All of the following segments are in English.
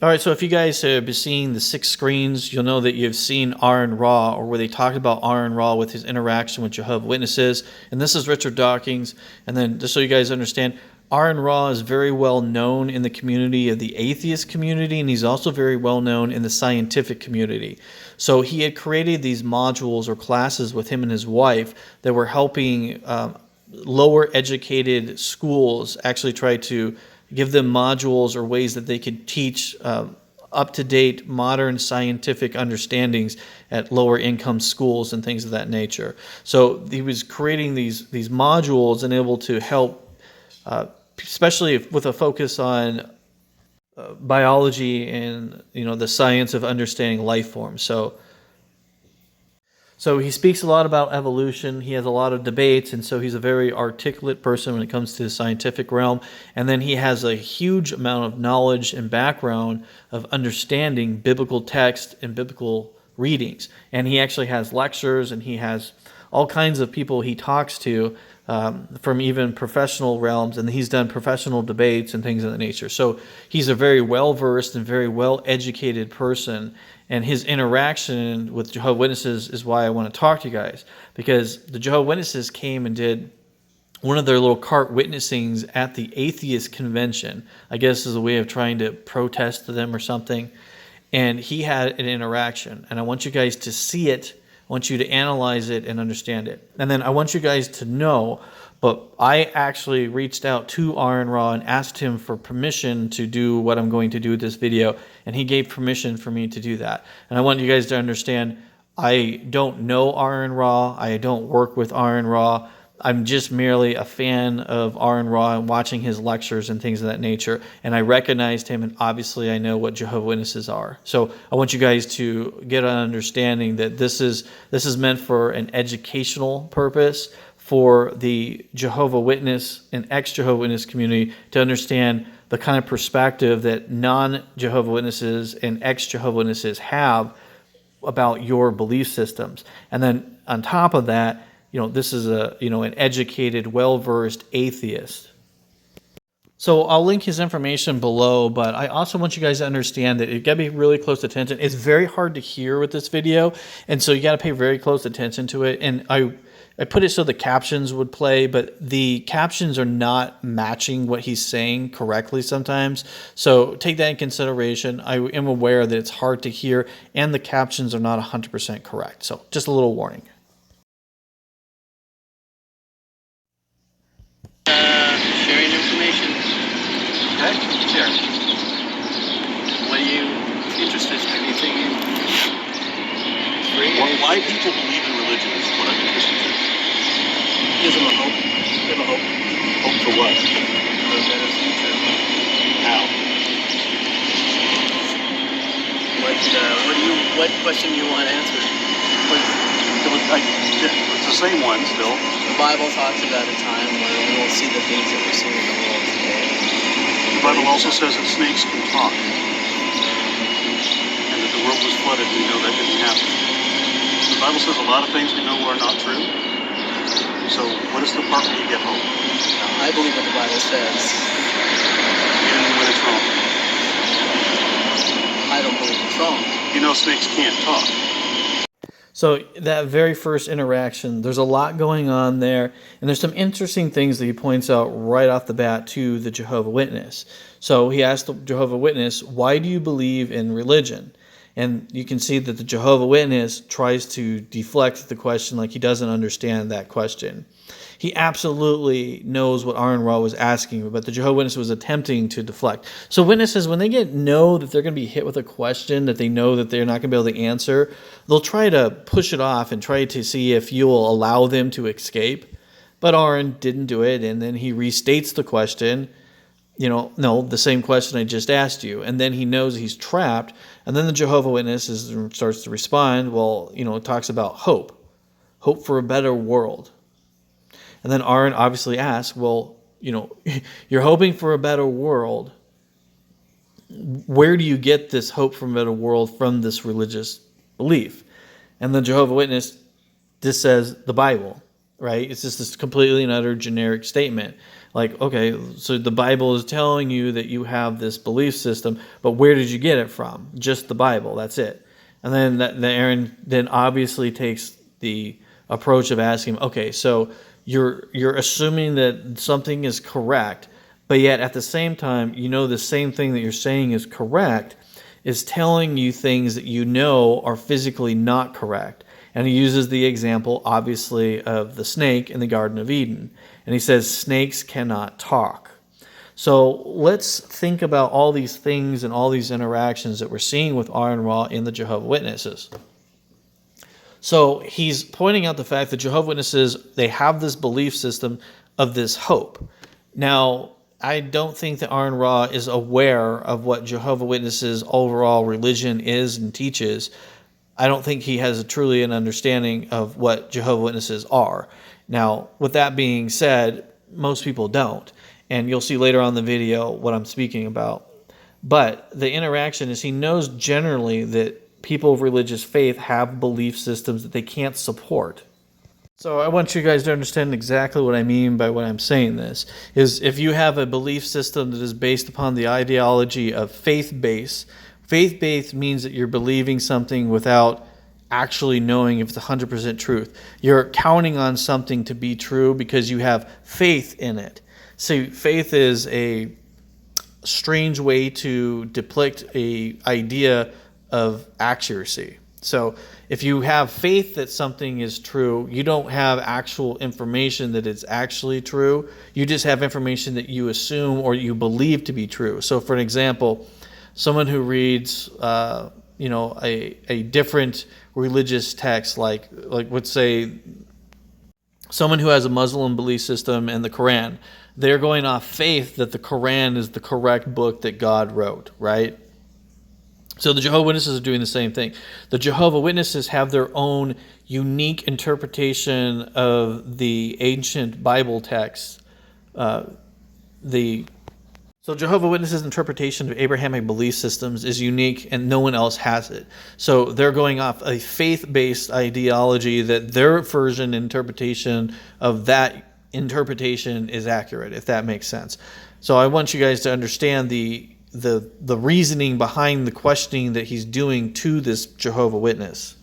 All right, so if you guys have been seeing the 6 screens, you'll know that you've seen Aron Ra, or where they talked about Aron Ra with his interaction with Jehovah Witnesses. And this is Richard Dawkins. And then just so you guys understand, Aron Ra is very well known in the community of the atheist community, and he's also very well known in the scientific community. So he had created these modules or classes with him and his wife that were helping lower educated schools actually try to give them modules or ways that they could teach up-to-date modern scientific understandings at lower income schools and things of that nature. So he was creating these modules and able to help, especially with a focus on biology and the science of understanding life forms. So he speaks a lot about evolution. He has a lot of debates, and so he's a very articulate person when it comes to the scientific realm. And then he has a huge amount of knowledge and background of understanding biblical text and biblical readings. And he actually has lectures, and he has all kinds of people he talks to from even professional realms, and he's done professional debates and things of that nature. So he's a very well-versed and very well-educated person, and his interaction with Jehovah Witnesses is why I want to talk to you guys, because the Jehovah Witnesses came and did one of their little cart witnessings at the Atheist Convention. I guess is a way of trying to protest to them or something. And he had an interaction, and I want you guys to see it. I want you to analyze it and understand it. And then I want you guys to know, but I actually reached out to Aron Ra and asked him for permission to do what I'm going to do with this video, and he gave permission for me to do that. And I want you guys to understand, I don't know Aron Ra. I don't work with Aron Ra. I'm just merely a fan of Aron Ra and watching his lectures and things of that nature. And I recognized him, and obviously I know what Jehovah Witnesses are. So I want you guys to get an understanding that this is meant for an educational purpose for the Jehovah Witness and ex-Jehovah Witness community to understand the kind of perspective that non-Jehovah Witnesses and ex-Jehovah Witnesses have about your belief systems. And then on top of that, this is an educated, well-versed atheist. So I'll link his information below, but I also want you guys to understand that you got to be really close attention. It's very hard to hear with this video, and so you got to pay very close attention to it. And I put it so the captions would play, but the captions are not matching what he's saying correctly sometimes. So take that in consideration. I am aware that it's hard to hear, and the captions are not 100% correct. So just a little warning. Sharing information. Okay, share. What are you interested in? Anything free? Why people believe in religion is what I'm interested in. Gives them a hope. Give a hope. Hope for what? For a better future. How? What question do you want answered? It's the same one still. The Bible talks about a time where we won't see the things that we're seeing in the world today. The Bible also says that snakes can talk. And that the world was flooded, we know that didn't happen. The Bible says a lot of things we know are not true. So what is the part where you get hope? I believe what the Bible says. Even when it's wrong. I don't believe it's wrong. You know snakes can't talk. So that very first interaction, there's a lot going on there, and there's some interesting things that he points out right off the bat to the Jehovah Witness. So he asked the Jehovah Witness, why do you believe in religion? And you can see that the Jehovah Witness tries to deflect the question like he doesn't understand that question. He absolutely knows what Aron Ra was asking, but the Jehovah Witness was attempting to deflect. So witnesses, when they know that they're going to be hit with a question that they know that they're not going to be able to answer, they'll try to push it off and try to see if you'll allow them to escape. But Aron didn't do it, and then he restates the question. No, the same question I just asked you. And then he knows he's trapped. And then the Jehovah Witness starts to respond. Well, it talks about hope for a better world. And then Aron obviously asks, well, you're hoping for a better world. Where do you get this hope for a better world from this religious belief? And the Jehovah Witness just says the Bible. right? It's just this completely and utter generic statement. Like, okay, so the Bible is telling you that you have this belief system, but where did you get it from? Just the Bible, that's it. And then Aaron then obviously takes the approach of asking him, okay, so you're assuming that something is correct, but yet at the same time, you know the same thing that you're saying is correct is telling you things that you know are physically not correct. And he uses the example, obviously, of the snake in the Garden of Eden. And he says snakes cannot talk. So let's think about all these things and all these interactions that we're seeing with Aron Ra in the Jehovah Witnesses. So he's pointing out the fact that Jehovah Witnesses, they have this belief system of this hope. Now, I don't think that Aron Ra is aware of what Jehovah Witnesses' overall religion is and teaches. I don't think he has truly an understanding of what Jehovah Witnesses are. Now, with that being said, most people don't. And you'll see later on in the video what I'm speaking about. But the interaction is he knows generally that people of religious faith have belief systems that they can't support. So I want you guys to understand exactly what I mean by what I'm saying this. Is if you have a belief system that is based upon the ideology of faith-based means that you're believing something without actually knowing if it's 100% truth. You're counting on something to be true because you have faith in it. So faith is a strange way to depict an idea of accuracy. So if you have faith that something is true, you don't have actual information that it's actually true. You just have information that you assume or you believe to be true. So for an example, someone who reads a different religious text, like let's say someone who has a Muslim belief system and the Quran, they're going off faith that the Quran is the correct book that God wrote, right? So the Jehovah Witnesses are doing the same thing. The Jehovah Witnesses have their own unique interpretation of the ancient Bible texts. So Jehovah Witnesses' interpretation of Abrahamic belief systems is unique and no one else has it. So they're going off a faith-based ideology that their version interpretation of that interpretation is accurate, if that makes sense. So I want you guys to understand the reasoning behind the questioning that he's doing to this Jehovah Witness.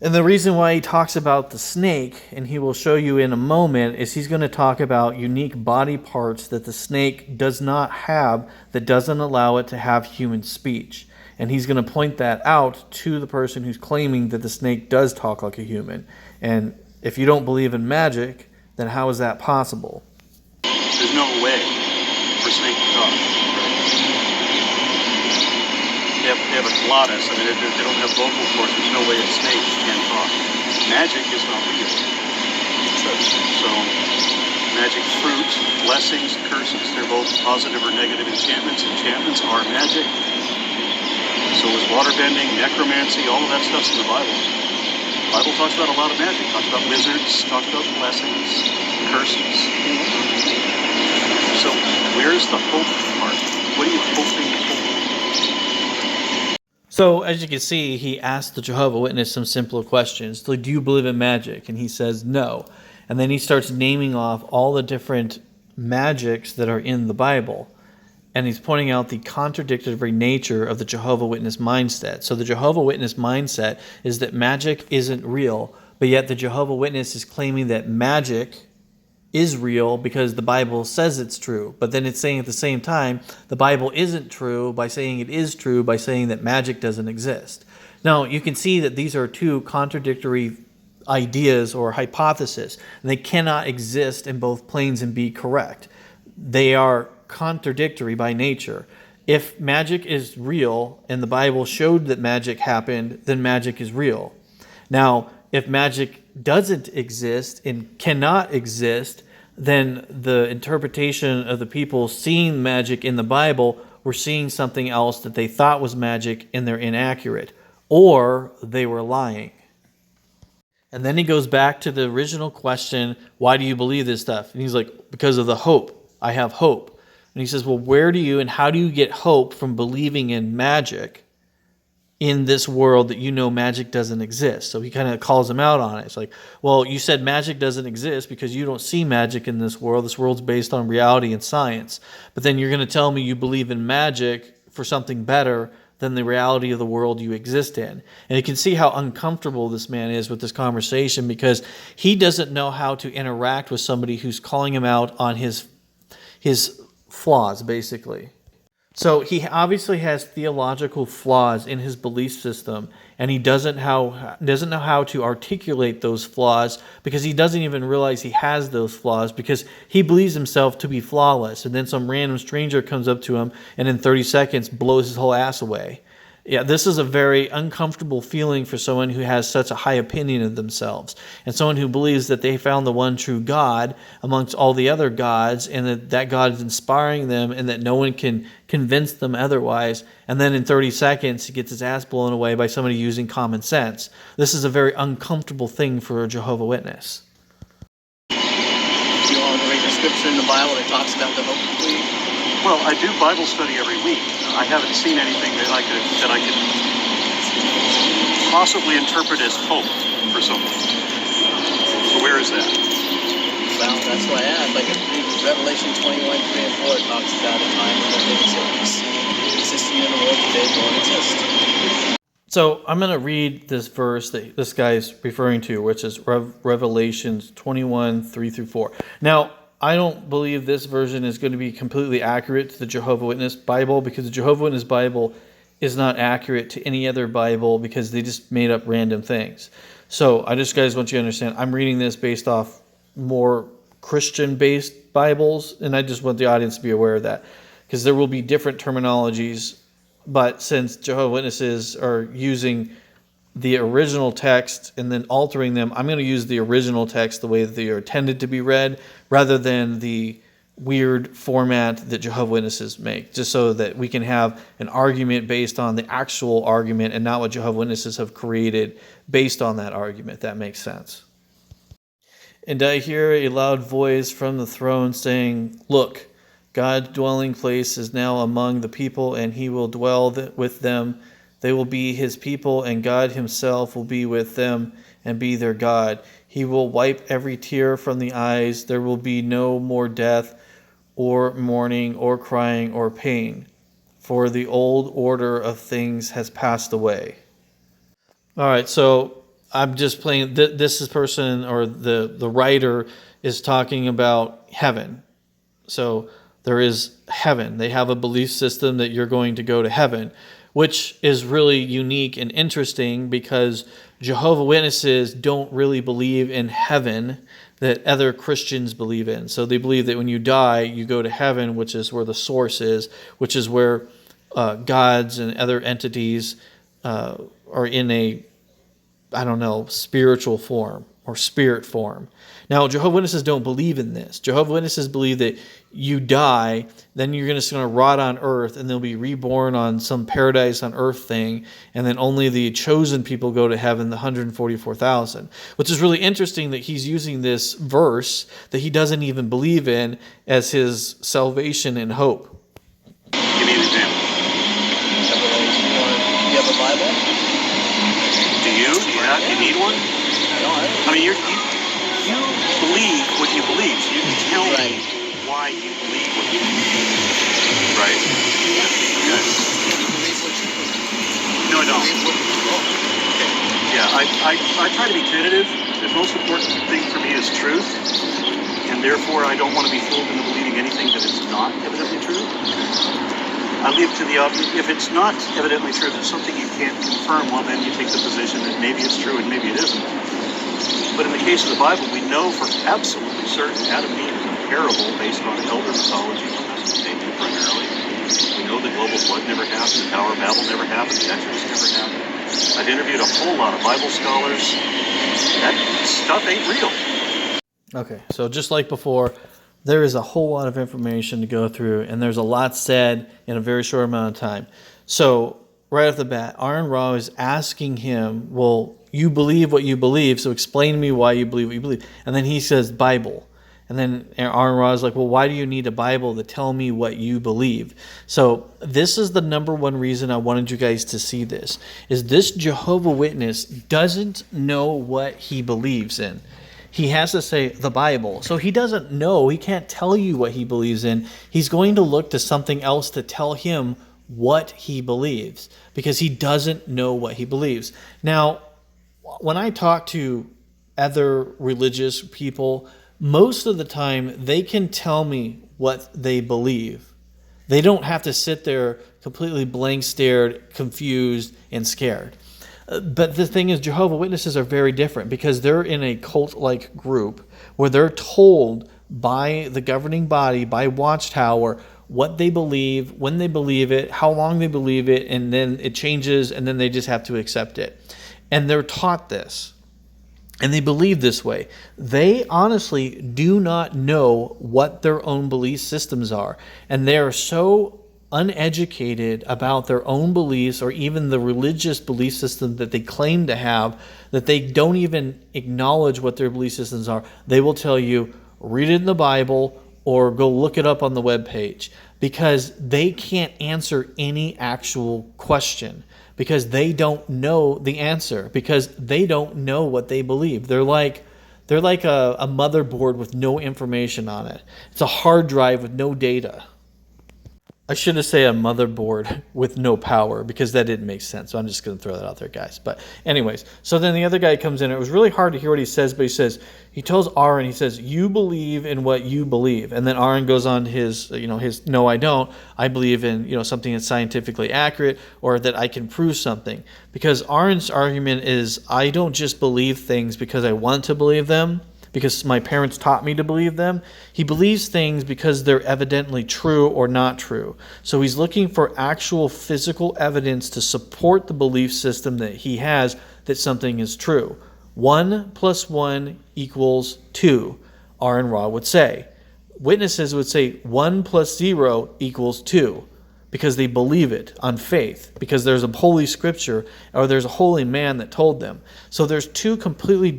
And the reason why he talks about the snake, and he will show you in a moment, is he's going to talk about unique body parts that the snake does not have that doesn't allow it to have human speech. And he's going to point that out to the person who's claiming that the snake does talk like a human. And if you don't believe in magic, then how is that possible? There's no way for a snake to talk. They have a glottis. I mean, they don't have vocal cords. There's no way a snake can talk. Magic is not real. So, magic fruit, blessings, curses, they're both positive or negative enchantments. Enchantments are magic. So is waterbending, necromancy, all of that stuff's in the Bible. The Bible talks about a lot of magic. It talks about wizards, talks about blessings, curses. So where's the hope part? What are you hoping for? So, as you can see, he asked the Jehovah Witness some simpler questions. Like, do you believe in magic? And he says no. And then he starts naming off all the different magics that are in the Bible. And he's pointing out the contradictory nature of the Jehovah Witness mindset. So the Jehovah Witness mindset is that magic isn't real, but yet the Jehovah Witness is claiming that magic is real because the Bible says it's true. But then it's saying at the same time, the Bible isn't true by saying it is true by saying that magic doesn't exist. Now, you can see that these are two contradictory ideas or hypotheses. They cannot exist in both planes and be correct. They are contradictory by nature. If magic is real and the Bible showed that magic happened, then magic is real. Now, if magic doesn't exist and cannot exist, then the interpretation of the people seeing magic in the Bible were seeing something else that they thought was magic and they're inaccurate, or they were lying. And then he goes back to the original question, why do you believe this stuff? And he's like, because of the hope. I have hope. And he says, well, where do you and how do you get hope from believing in magic in this world that you know magic doesn't exist. So he kind of calls him out on it. It's like, well, you said magic doesn't exist because you don't see magic in this world. This world's based on reality and science. But then you're going to tell me you believe in magic for something better than the reality of the world you exist in. And you can see how uncomfortable this man is with this conversation, because he doesn't know how to interact with somebody who's calling him out on his flaws, basically. So he obviously has theological flaws in his belief system, and he doesn't know how to articulate those flaws, because he doesn't even realize he has those flaws, because he believes himself to be flawless. And then some random stranger comes up to him and in 30 seconds blows his whole ass away. Yeah, this is a very uncomfortable feeling for someone who has such a high opinion of themselves, and someone who believes that they found the one true God amongst all the other gods, and that God is inspiring them, and that no one can convince them otherwise. And then in 30 seconds, he gets his ass blown away by somebody using common sense. This is a very uncomfortable thing for a Jehovah Witness. You want to read the scripture in the Bible that talks about the hope plea? Well, I do Bible study every week. I haven't seen anything that I could possibly interpret as hope for someone. So where is that? Well, that's why I asked. Like in Revelation 21, 3 and 4, it talks about a time when the things that we see existing in the world today don't exist. So I'm going to read this verse that this guy's referring to, which is Revelation 21, 3 through 4. Now, I don't believe this version is going to be completely accurate to the Jehovah Witness Bible, because the Jehovah Witness Bible is not accurate to any other Bible, because they just made up random things. So I just, guys, want you to understand, I'm reading this based off more Christian-based Bibles, and I just want the audience to be aware of that, because there will be different terminologies. But since Jehovah Witnesses are using the original text and then altering them, I'm going to use the original text the way that they are intended to be read, rather than the weird format that Jehovah Witnesses make, just so that we can have an argument based on the actual argument and not what Jehovah Witnesses have created based on that argument, if that makes sense. And I hear a loud voice from the throne saying, "Look, God's dwelling place is now among the people, and he will dwell with them. They will be his people, and God himself will be with them and be their God. He will wipe every tear from the eyes. There will be no more death or mourning or crying or pain, for the old order of things has passed away." All right, so I'm just playing. This is person, or the writer is talking about heaven. So there is heaven. They have a belief system that you're going to go to heaven, which is really unique and interesting, because Jehovah Witnesses don't really believe in heaven that other Christians believe in. So they believe that when you die, you go to heaven, which is where the source is, which is where gods and other entities are in a, spiritual form or spirit form. Now, Jehovah Witnesses don't believe in this. Jehovah Witnesses believe that you die, then you're just going to rot on earth, and they'll be reborn on some paradise on earth thing, and then only the chosen people go to heaven, the 144,000. Which is really interesting that he's using this verse that he doesn't even believe in as his salvation and hope. Give me an example. Do you have a Bible? Do you? Do you need one? No, I don't. I mean, you believe what you believe. So you can tell Right. me why you believe what you believe. Right? Okay. No, I don't. Yeah, I try to be tentative. The most important thing for me is truth, and therefore I don't want to be fooled into believing anything that is not evidently true. I leave to the obvious. If it's not evidently true, if it's something you can't confirm, well, then you take the position that maybe it's true and maybe it isn't. But in the case of the Bible, we know for absolutely certain Adam and Eve is a parable based on elder mythology from Mesopotamia primarily. We know the global flood never happened, the Tower of Babel never happened, the Exodus never happened. I've interviewed a whole lot of Bible scholars. That stuff ain't real. Okay, so just like before, there is a whole lot of information to go through, and there's a lot said in a very short amount of time. So right off the bat, Aron Ra is asking him, well, you believe what you believe, so explain to me why you believe what you believe. And then he says Bible. And then Aron Ra is like, well, why do you need a Bible to tell me what you believe? So this is the number one reason I wanted you guys to see this, is this Jehovah Witness doesn't know what he believes in. He has to say the Bible. So he doesn't know. He can't tell you what he believes in. He's going to look to something else to tell him what he believes, because he doesn't know what he believes. Now, when I talk to other religious people, most of the time they can tell me what they believe. They don't have to sit there completely blank stared, confused, and scared. But the thing is, Jehovah Witnesses are very different, because they're in a cult-like group where they're told by the governing body, by Watchtower, what they believe, when they believe it, how long they believe it, and then it changes, and then they just have to accept it. And they're taught this. And they believe this way. They honestly do not know what their own belief systems are. And they are so uneducated about their own beliefs, or even the religious belief system that they claim to have, that they don't even acknowledge what their belief systems are. They will tell you, read it in the Bible or go look it up on the webpage, because they can't answer any actual question, because they don't know the answer, because they don't know what they believe. They're like a motherboard with no information on it. It's a hard drive with no data. I should have said a motherboard with no power, because that didn't make sense. So I'm just going to throw that out there, guys. But anyways, so then the other guy comes in. It was really hard to hear what he says, but he tells Aron, he says, you believe in what you believe. And then Aron goes on his, no, I don't. I believe in, something that's scientifically accurate, or that I can prove something. Because Aron's argument is, I don't just believe things because I want to believe them, because my parents taught me to believe them. He believes things because they're evidently true or not true. So he's looking for actual physical evidence to support the belief system that he has, that something is true. 1 + 1 = 2, Aron Ra would say. Witnesses would say 1 + 0 = 2. Because they believe it on faith, because there's a holy scripture, or there's a holy man that told them. So there's two completely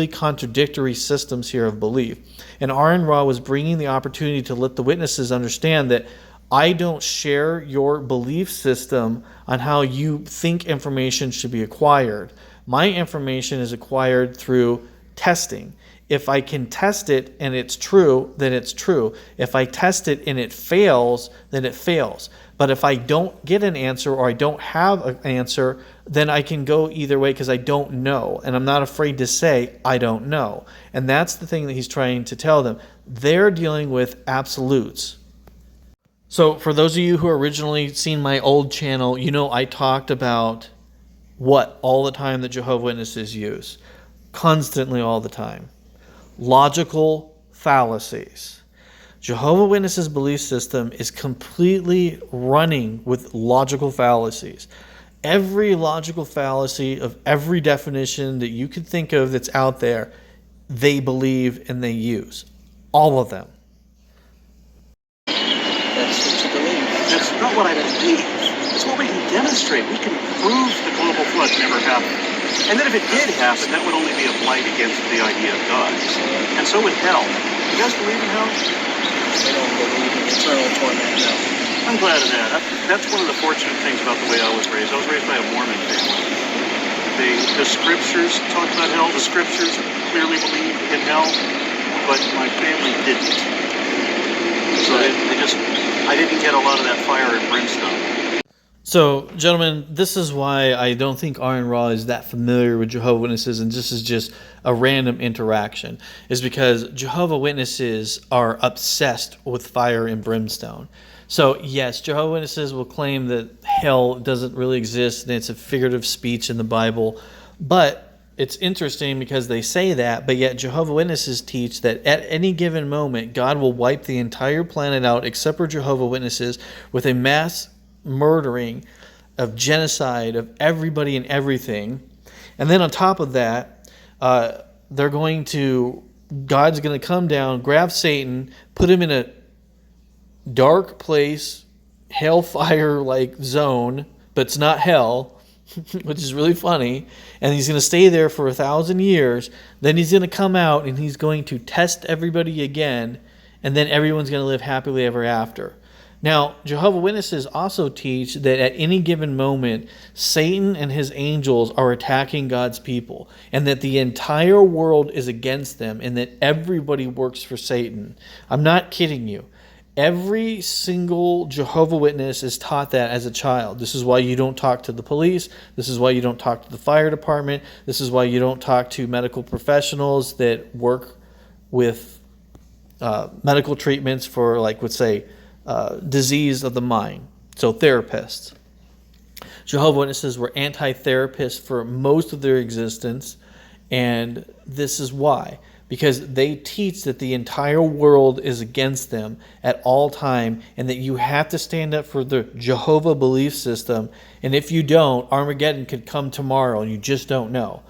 contradictory systems here of belief. And Aron Ra was bringing the opportunity to let the witnesses understand that I don't share your belief system on how you think information should be acquired. My information is acquired through testing. If I can test it and it's true, then it's true. If I test it and it fails, then it fails. But if I don't get an answer, or I don't have an answer, then I can go either way, because I don't know. And I'm not afraid to say, I don't know. And that's the thing that he's trying to tell them. They're dealing with absolutes. So for those of you who originally seen my old channel, I talked about what all the time that Jehovah's Witnesses use. Constantly, all the time. Logical fallacies. Jehovah's Witnesses' belief system is completely running with logical fallacies. Every logical fallacy of every definition that you could think of that's out there, they believe and they use. All of them. That's what you believe. That's not what I believe. It's what we can demonstrate. We can prove the global flood never happened. And that if it did happen, that would only be a blight against the idea of God. And so would hell. You guys believe in hell? They don't believe in eternal torment, no. I'm glad of that. That's one of the fortunate things about the way I was raised. I was raised by a Mormon family. The scriptures talk about hell. The scriptures clearly believe in hell, but my family didn't. So I didn't get a lot of that fire and brimstone. So, gentlemen, this is why I don't think Aron Ra is that familiar with Jehovah's Witnesses, and this is just a random interaction, is because Jehovah's Witnesses are obsessed with fire and brimstone. So, yes, Jehovah's Witnesses will claim that hell doesn't really exist, and it's a figurative speech in the Bible, but it's interesting because they say that, but yet Jehovah's Witnesses teach that at any given moment, God will wipe the entire planet out, except for Jehovah's Witnesses, with a mass murdering of genocide of everybody and everything. And then on top of that, God's going to come down, grab Satan, put him in a dark place, hellfire-like zone, but it's not hell, which is really funny, and he's going to stay there for 1,000 years. Then he's going to come out and he's going to test everybody again, and then everyone's going to live happily ever after. Now, Jehovah's Witnesses also teach that at any given moment, Satan and his angels are attacking God's people, and that the entire world is against them, and that everybody works for Satan. I'm not kidding you. Every single Jehovah's Witness is taught that as a child. This is why you don't talk to the police. This is why you don't talk to the fire department. This is why you don't talk to medical professionals that work with medical treatments for, like, let's say, disease of the mind. So therapists. Jehovah's Witnesses were anti-therapists for most of their existence, and this is why. Because they teach that the entire world is against them at all time, and that you have to stand up for the Jehovah belief system, and if you don't, Armageddon could come tomorrow, and you just don't know.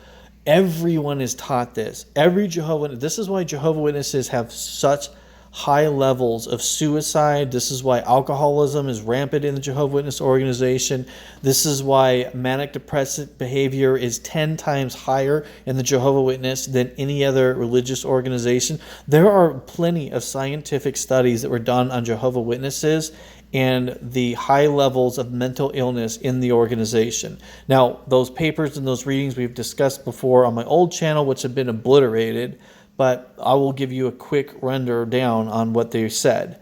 Everyone is taught this. This is why Jehovah's Witnesses have such high levels of suicide. This is why alcoholism is rampant in the Jehovah's Witness organization. This is why manic depressive behavior is 10 times higher in the Jehovah's Witness than any other religious organization. There are plenty of scientific studies that were done on Jehovah's Witnesses and the high levels of mental illness in the organization. Now, those papers and those readings we've discussed before on my old channel, which have been obliterated, but I will give you a quick rundown on what they said.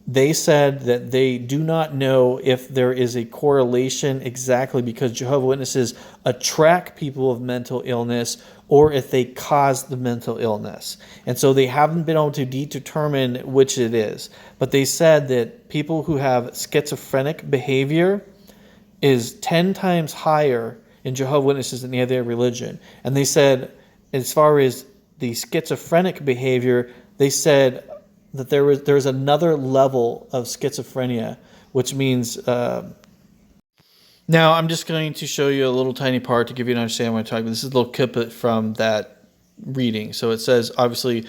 They said that they do not know if there is a correlation exactly because Jehovah's Witnesses attract people of mental illness or if they cause the mental illness. And so they haven't been able to determine which it is. But they said that people who have schizophrenic behavior is 10 times higher in Jehovah's Witnesses than any other religion. And they said, as far as the schizophrenic behavior, they said that there's another level of schizophrenia, which means now I'm just going to show you a little tiny part to give you an understanding what I'm talking about. This is a little clip from that reading. So it says, obviously,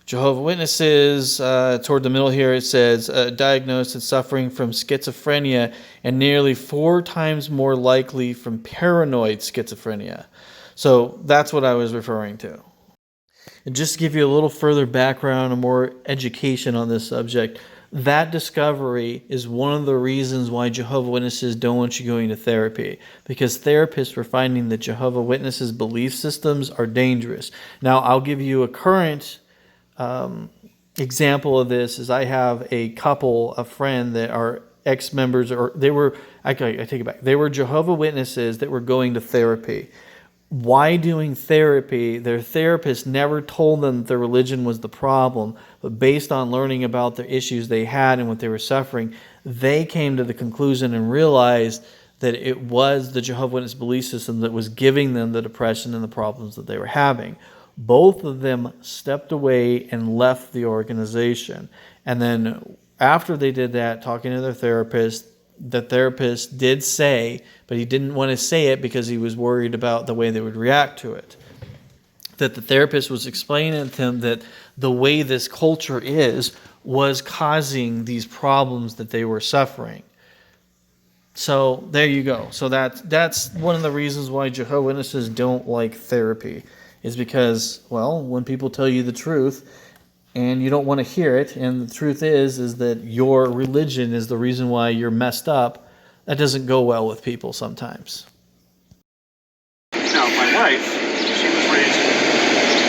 Jehovah's Witnesses, toward the middle here, it says, diagnosed and suffering from schizophrenia and nearly 4 times more likely from paranoid schizophrenia. So that's what I was referring to. And just to give you a little further background and more education on this subject, that discovery is one of the reasons why Jehovah's Witnesses don't want you going to therapy, because therapists were finding that Jehovah's Witnesses belief systems are dangerous. Now, I'll give you a current example of this. Is I have a couple, a friend that are ex-members, or they were, I take it back, they were Jehovah's Witnesses that were going to therapy. Why doing therapy? Their therapist never told them that their religion was the problem, but based on learning about the issues they had and what they were suffering, they came to the conclusion and realized that it was the Jehovah's Witness belief system that was giving them the depression and the problems that they were having. Both of them stepped away and left the organization. And then after they did that, talking to their therapist, the therapist did say, but he didn't want to say it because he was worried about the way they would react to it, that the therapist was explaining to them that the way this culture is was causing these problems that they were suffering. So there you go. So that's one of the reasons why Jehovah's Witnesses don't like therapy, is because, well, when people tell you the truth and you don't want to hear it, and the truth is that your religion is the reason why you're messed up, that doesn't go well with people sometimes. Now, my wife, she was raised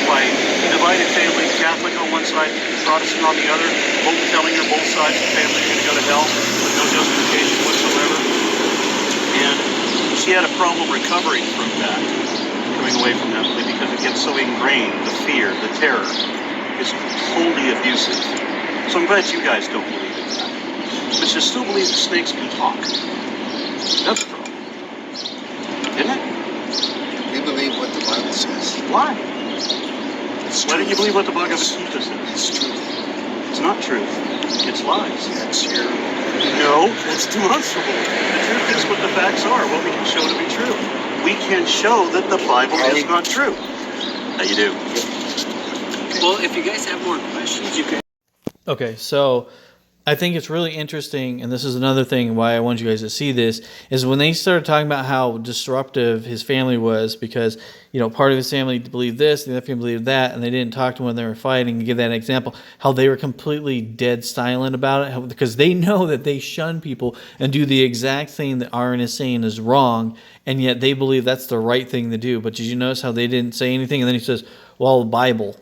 by a divided family, Catholic on one side, Protestant on the other, both telling her both sides of the family are going to go to hell with no justification whatsoever. And she had a problem recovering from that, coming away from that, because it gets so ingrained, the fear, the terror. Is wholly abusive. So I'm glad you guys don't believe in that. But you still believe the snakes can talk. That's the problem. Isn't it? We believe what the Bible says. Why? It's Why don't you believe what the Bhagavad It's- Gita says? It's truth. It's not truth. It's lies. That's your... No, it's demonstrable. The truth is what the facts are, what we can show to be true. We can show that the Bible is not true. How you do? Well, if you guys have more questions, you can. Okay, so I think it's really interesting, and this is another thing why I want you guys to see this, is when they started talking about how disruptive his family was because, part of his family believed this, the other family believed that, and they didn't talk to him when they were fighting, and give that example, how they were completely dead silent about it, because they know that they shun people and do the exact thing that Aron is saying is wrong, and yet they believe that's the right thing to do. But did you notice how they didn't say anything? And then he says, well, the Bible.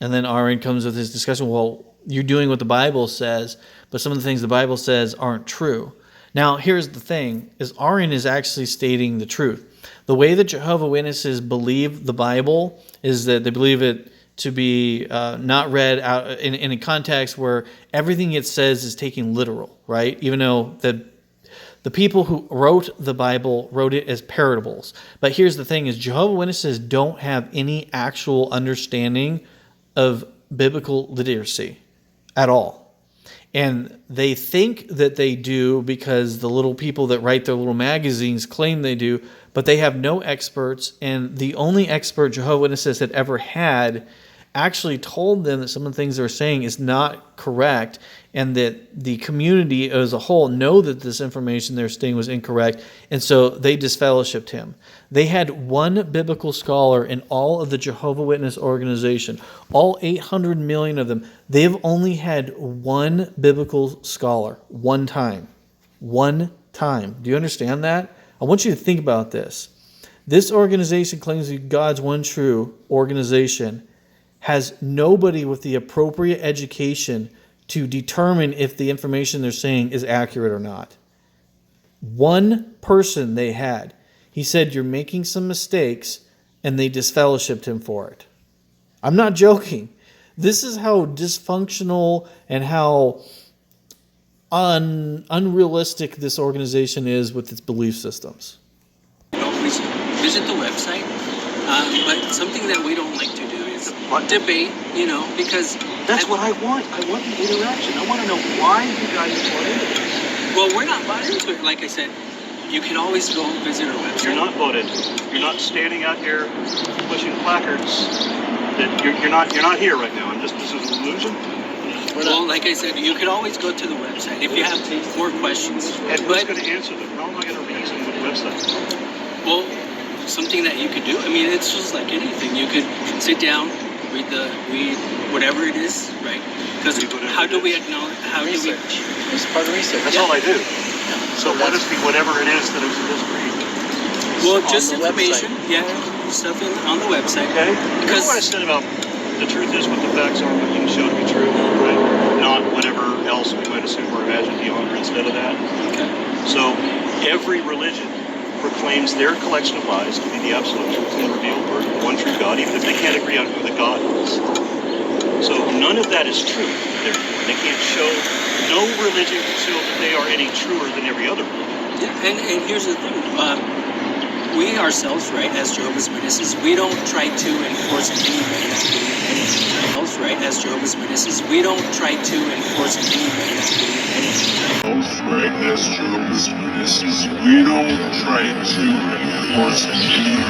And then Aron comes with his discussion, well, you're doing what the Bible says, but some of the things the Bible says aren't true. Now, here's the thing, is Aron is actually stating the truth. The way that Jehovah Witnesses believe the Bible is that they believe it to be not read out in a context where everything it says is taken literal, right? Even though the people who wrote the Bible wrote it as parables. But here's the thing, is Jehovah Witnesses don't have any actual understanding of biblical literacy at all. And they think that they do because the little people that write their little magazines claim they do, but they have no experts. And the only expert Jehovah's Witnesses had ever had actually told them that some of the things they're saying is not correct, and that the community as a whole know that this information they're saying was incorrect, and so they disfellowshipped him. They had one biblical scholar in all of the Jehovah's Witness organization, all 800 million of them. They've only had one biblical scholar, one time. One time. Do you understand that? I want you to think about this. This organization claims to be God's one true organization, has nobody with the appropriate education to determine if the information they're saying is accurate or not. One person they had. He said, you're making some mistakes, and they disfellowshipped him for it. I'm not joking. This is how dysfunctional and how unrealistic this organization is with its belief systems. Visit the website, but something that we don't like to do is debate, because... That's what I want. I want the interaction. I want to know why you guys are bought into this. Well, we're not bought into it. Like I said, you can always go visit our website. You're not bought into it. You're not standing out here pushing placards. That you're not here right now. This is an illusion. Well, like I said, you can always go to the website if you have more questions. And who's going to answer them? How am I going to reason with the website? Well, something that you could do. I mean, it's just like anything. You could sit down, read whatever it is, right? Because how do we acknowledge? How do we? It's part of research. That's all I do. So what is the whatever it is that I'm supposed to read? Well, just information. Yeah, stuff on the website. Okay. Because what I said about the truth is what the facts are, what you can show to be true, right? Not whatever else we might assume or imagine beyond or instead of that. Okay. So every religion proclaims their collection of lies to be the absolute truth and the revealed word of one true God, even if they can't agree on who the God is. So none of that is true. They can't show, no religion can show that they are any truer than every other religion. Yeah, and here's the thing. We ourselves, right, as Jehovah's Witnesses, we don't try to enforce any man to believe anything. Right, as Jehovah's Witnesses, we don't try to enforce any man to believe anything. Right, as Jehovah's Witnesses, we don't try to enforce anything.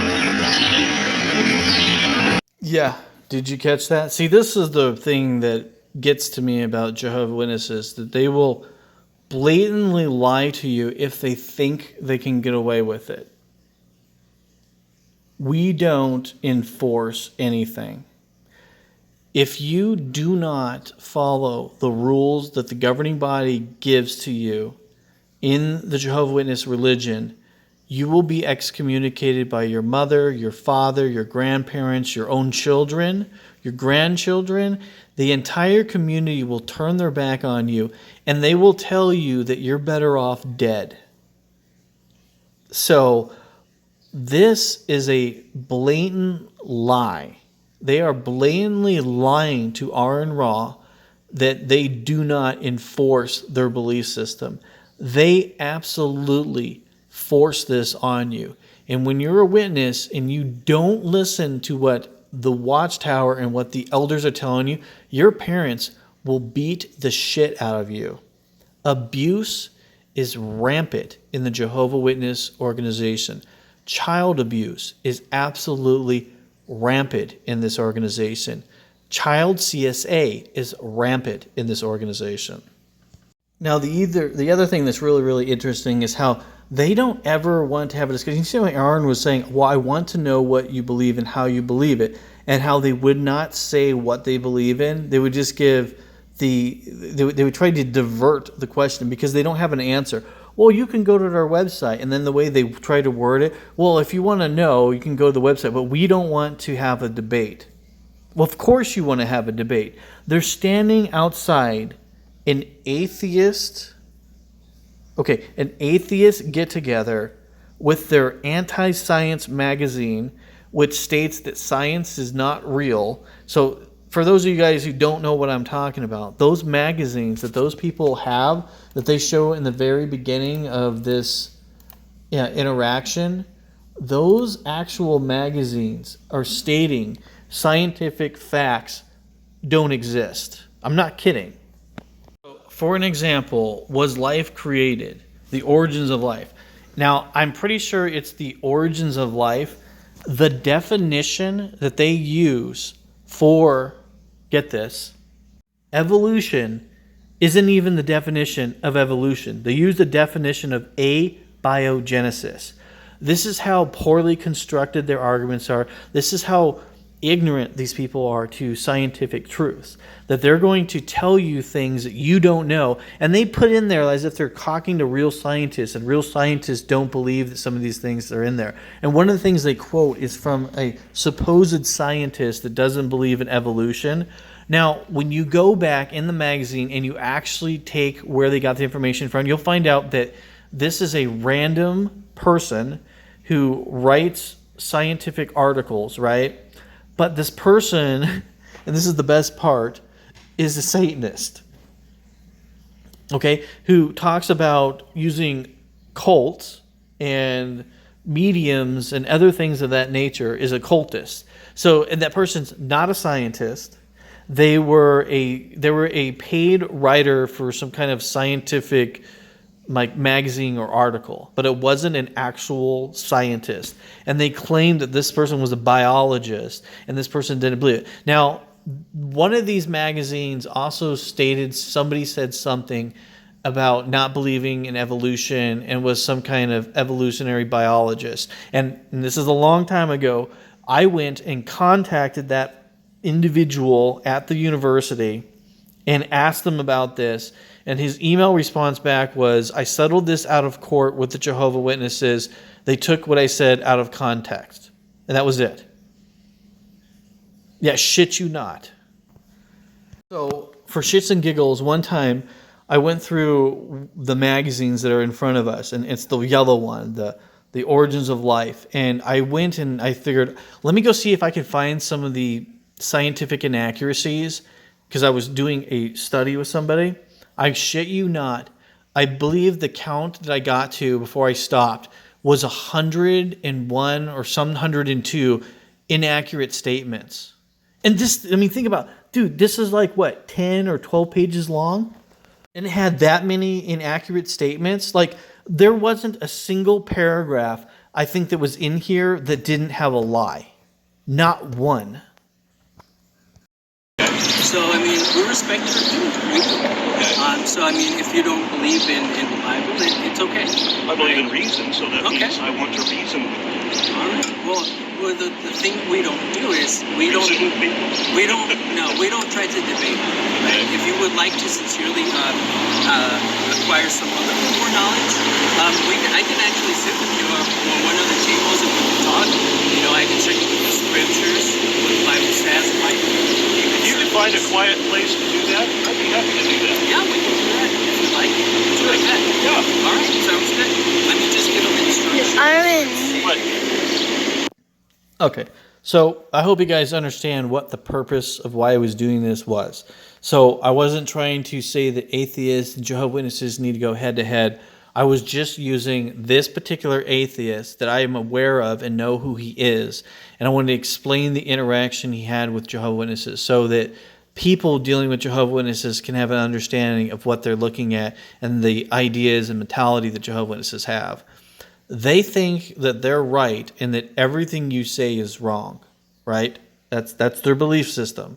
Yeah, did you catch that? See, this is the thing that gets to me about Jehovah's Witnesses, that they will blatantly lie to you if they think they can get away with it. We don't enforce anything. If you do not follow the rules that the governing body gives to you in the Jehovah's Witness religion, you will be excommunicated by your mother, your father, your grandparents, your own children, your grandchildren. The entire community will turn their back on you, and they will tell you that you're better off dead. So this is a blatant lie. They are blatantly lying to Aron Ra that they do not enforce their belief system. They absolutely force this on you. And when you're a witness and you don't listen to what the watchtower and what the elders are telling you, your parents will beat the shit out of you. Abuse is rampant in the Jehovah's Witness organization. Child abuse is absolutely rampant in this organization. Child CSA is rampant in this organization. Now, the other thing that's really, really interesting is how they don't ever want to have a discussion. You see what Aaron was saying? Well, I want to know what you believe and how you believe it, and how they would not say what they believe in. They would just give they would try to divert the question because they don't have an answer. Well, you can go to our website, and then the way they try to word it, well, if you want to know, you can go to the website, but we don't want to have a debate. Well, of course you want to have a debate. They're standing outside an atheist get-together with their anti-science magazine, which states that science is not real. So for those of you guys who don't know what I'm talking about, those magazines that those people have, that they show in the very beginning of this interaction, those actual magazines are stating scientific facts don't exist. I'm not kidding. For an example, was life created? The origins of life. Now, I'm pretty sure it's the origins of life. The definition that they use for, get this, evolution isn't even the definition of evolution. They use the definition of abiogenesis. This is how poorly constructed their arguments are. This is how ignorant these people are to scientific truths, that they're going to tell you things that you don't know, and they put in there as if they're talking to real scientists, and real scientists don't believe that some of these things are in there. And one of the things they quote is from a supposed scientist that doesn't believe in evolution. Now, when you go back in the magazine and you actually take where they got the information from, you'll find out that this is a random person who writes scientific articles, right? But this person, and this is the best part, is a Satanist, okay, who talks about using cults and mediums and other things of that nature, is a cultist. So, and that person's not a scientist. They were a paid writer for some kind of scientific magazine or article, but it wasn't an actual scientist. And they claimed that this person was a biologist, and this person didn't believe it. Now, one of these magazines also stated, somebody said something about not believing in evolution and was some kind of evolutionary biologist. And this is a long time ago. I went and contacted that individual at the university and asked them about this. And his email response back was, I settled this out of court with the Jehovah Witnesses. They took what I said out of context. And that was it. Yeah, shit you not. So, for shits and giggles, one time I went through the magazines that are in front of us, and it's the yellow one, the Origins of Life. And I went and I figured, let me go see if I can find some of the scientific inaccuracies, because I was doing a study with somebody. I shit you not. I believe the count that I got to before I stopped was 101 or some 102 inaccurate statements. And this, I mean, think about, dude, this is like what, 10 or 12 pages long? And it had that many inaccurate statements. Like, there wasn't a single paragraph, I think, that was in here that didn't have a lie. Not one. So, I mean, we respect your opinion. We do. So, I mean, if you don't believe in the Bible, it's okay. I believe in reason, so that means I want to reason with you. All right. Well, the thing we don't do is we don't try to debate. Right? If you would like to sincerely acquire some other more knowledge, I can actually sit with you on one of the tables and we can talk. You know, I can show you the scriptures, what the Bible says. If you can find a quiet place to do that, I'd be happy to do that. Yeah, we can do that if you like. Would you like that? Yeah. All right, sounds good. Let me just give them instructions. What? Okay, so I hope you guys understand what the purpose of why I was doing this was. So I wasn't trying to say that atheists and Jehovah's Witnesses need to go head to head. I was just using this particular atheist that I am aware of and know who he is. And I wanted to explain the interaction he had with Jehovah's Witnesses so that people dealing with Jehovah's Witnesses can have an understanding of what they're looking at and the ideas and mentality that Jehovah's Witnesses have. They think that they're right and that everything you say is wrong, right? That's their belief system.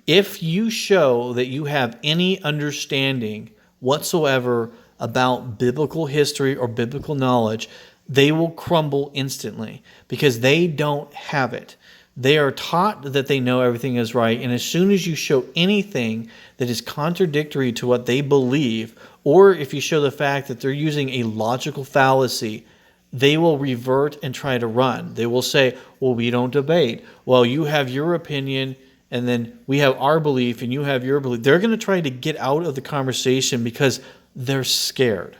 If you show that you have any understanding whatsoever about biblical history or biblical knowledge, they will crumble instantly because they don't have it. They are taught that they know everything is right, and as soon as you show anything that is contradictory to what they believe, or if you show the fact that they're using a logical fallacy, they will revert and try to run. They will say, well, we don't debate. Well, you have your opinion, and then we have our belief, and you have your belief. They're going to try to get out of the conversation because they're scared.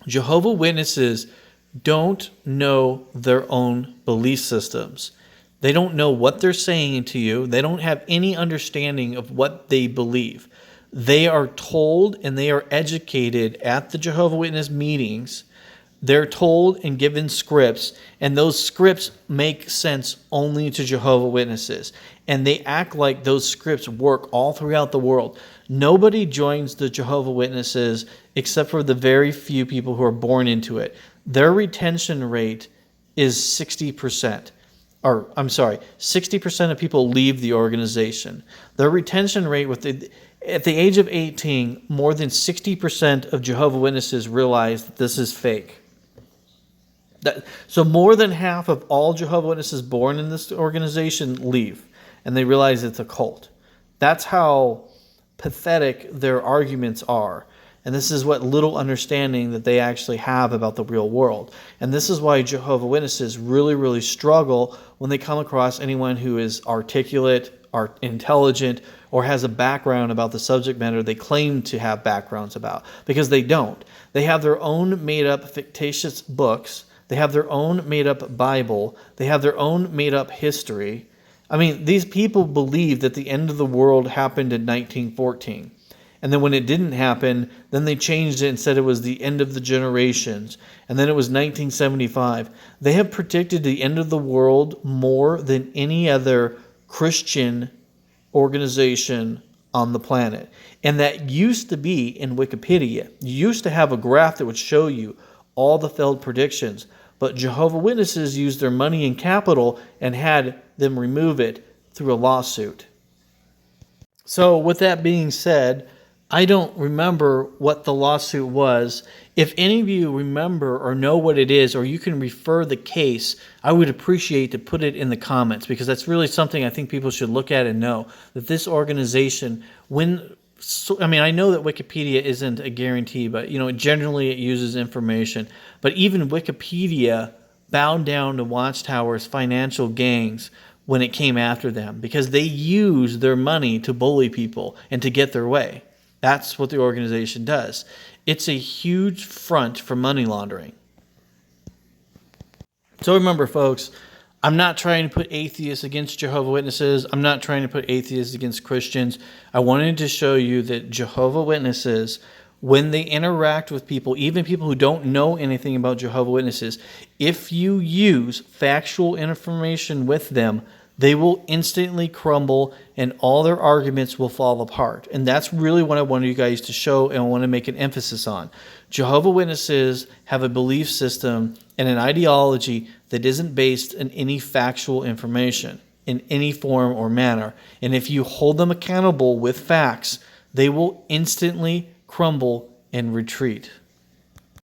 Jehovah Witnesses don't know their own belief systems. They don't know what they're saying to you. They don't have any understanding of what they believe. They are told and they are educated at the Jehovah Witness meetings. They're told and given scripts, and those scripts make sense only to Jehovah Witnesses. And they act like those scripts work all throughout the world. Nobody joins the Jehovah Witnesses except for the very few people who are born into it. Their retention rate is 60%. 60% of people leave the organization. Their retention rate at the age of 18, more than 60% of Jehovah Witnesses realize that this is fake. So more than half of all Jehovah Witnesses born in this organization leave, and they realize it's a cult. That's how pathetic their arguments are. And this is what little understanding that they actually have about the real world. And this is why Jehovah Witnesses really, really struggle when they come across anyone who is articulate, or intelligent, or has a background about the subject matter they claim to have backgrounds about. Because they don't. They have their own made-up fictitious books. They have their own made-up Bible. They have their own made-up history. I mean, these people believe that the end of the world happened in 1914. And then when it didn't happen, then they changed it and said it was the end of the generations. And then it was 1975. They have predicted the end of the world more than any other Christian organization on the planet. And that used to be in Wikipedia. You used to have a graph that would show you all the failed predictions. But Jehovah Witnesses used their money and capital and had them remove it through a lawsuit. So with that being said, I don't remember what the lawsuit was. If any of you remember or know what it is, or you can refer the case, I would appreciate to put it in the comments, because that's really something I think people should look at and know, that this organization, I know that Wikipedia isn't a guarantee, but generally it uses information. But even Wikipedia bowed down to Watchtower's financial gangs when it came after them, because they use their money to bully people and to get their way. That's what the organization does. It's a huge front for money laundering. So remember, folks, I'm not trying to put atheists against Jehovah Witnesses. I'm not trying to put atheists against Christians. I wanted to show you that Jehovah Witnesses, when they interact with people, even people who don't know anything about Jehovah Witnesses, if you use factual information with them, they will instantly crumble and all their arguments will fall apart. And that's really what I wanted you guys to show, and I want to make an emphasis on. Jehovah Witnesses have a belief system and an ideology that isn't based in any factual information in any form or manner. And if you hold them accountable with facts, they will instantly crumble and retreat.